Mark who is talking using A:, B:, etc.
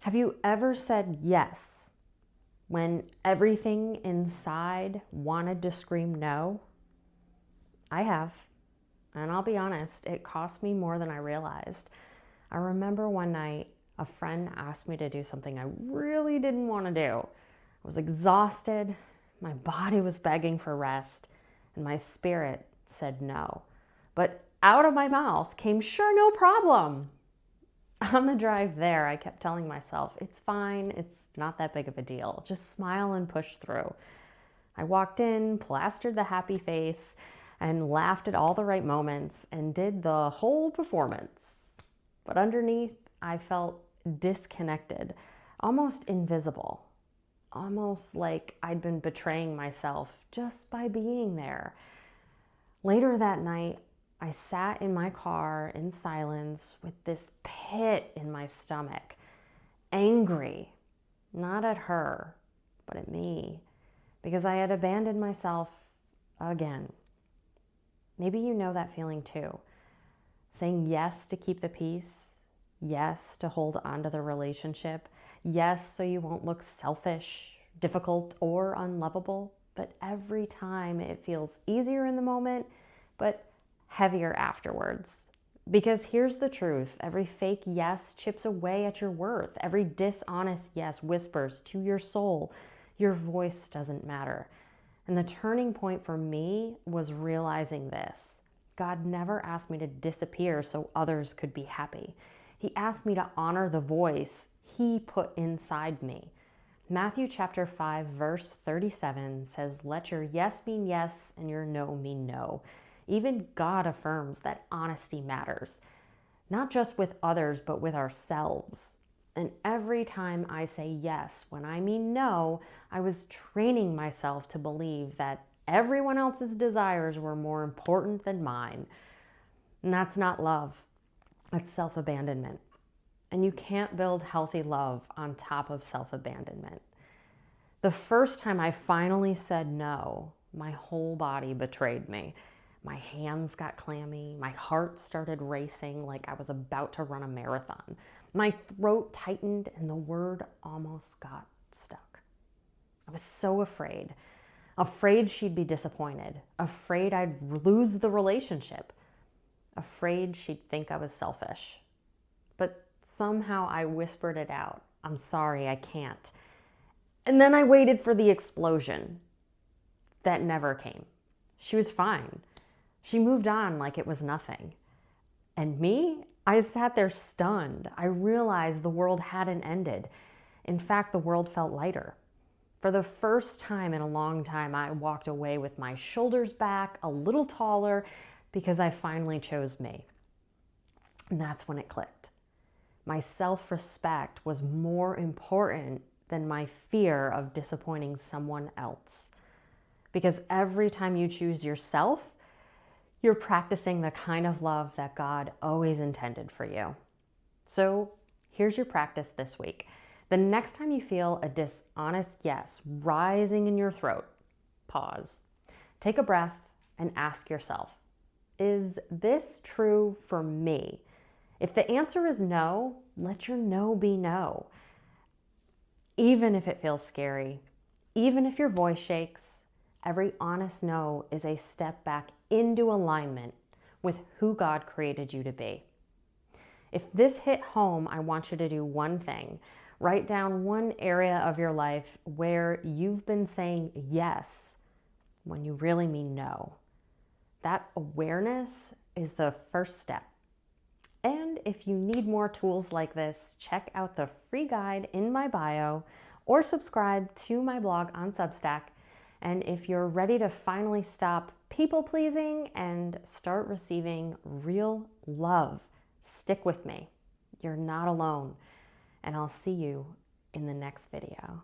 A: Have you ever said yes when everything inside wanted to scream no? I have. And I'll be honest, it cost me more than I realized. I remember one night a friend asked me to do something I really didn't want to do. I was exhausted, my body was begging for rest, and my spirit said no. But out of my mouth came, "Sure, no problem." On the drive there, I kept telling myself, it's fine, it's not that big of a deal. Just smile and push through. I walked in, plastered the happy face, and laughed at all the right moments and did the whole performance. But underneath, I felt disconnected, almost invisible, almost like I'd been betraying myself just by being there. Later that night, I sat in my car in silence with this pit in my stomach, angry, not at her, but at me, because I had abandoned myself again. Maybe you know that feeling too. Saying yes to keep the peace, yes to hold on to the relationship, yes so you won't look selfish, difficult, or unlovable, but every time it feels easier in the moment, but heavier afterwards. Because here's the truth, every fake yes chips away at your worth. Every dishonest yes whispers to your soul, your voice doesn't matter. And the turning point for me was realizing this. God never asked me to disappear so others could be happy. He asked me to honor the voice He put inside me. Matthew chapter 5, verse 37 says, "Let your yes mean yes and your no mean no." Even God affirms that honesty matters, not just with others, but with ourselves. And every time I say yes when I mean no, I was training myself to believe that everyone else's desires were more important than mine. And that's not love, that's self-abandonment. And you can't build healthy love on top of self-abandonment. The first time I finally said no, my whole body betrayed me. My hands got clammy, my heart started racing like I was about to run a marathon. My throat tightened and the word almost got stuck. I was so afraid. Afraid she'd be disappointed. Afraid I'd lose the relationship. Afraid she'd think I was selfish. But somehow I whispered it out. "I'm sorry, I can't." And then I waited for the explosion. That never came. She was fine. She moved on like it was nothing. And me, I sat there stunned. I realized the world hadn't ended. In fact, the world felt lighter. For the first time in a long time, I walked away with my shoulders back, a little taller, because I finally chose me. And that's when it clicked. My self-respect was more important than my fear of disappointing someone else. Because every time you choose yourself, you're practicing the kind of love that God always intended for you. So here's your practice this week. The next time you feel a dishonest yes rising in your throat, pause, take a breath, and ask yourself, is this true for me? If the answer is no, let your no be no. Even if it feels scary, even if your voice shakes, every honest no is a step back into alignment with who God created you to be. If this hit home, I want you to do one thing. Write down one area of your life where you've been saying yes when you really mean no. That awareness is the first step. And if you need more tools like this, check out the free guide in my bio or subscribe to my blog on Substack. And if you're ready to finally stop people-pleasing and start receiving real love, stick with me. You're not alone. And I'll see you in the next video.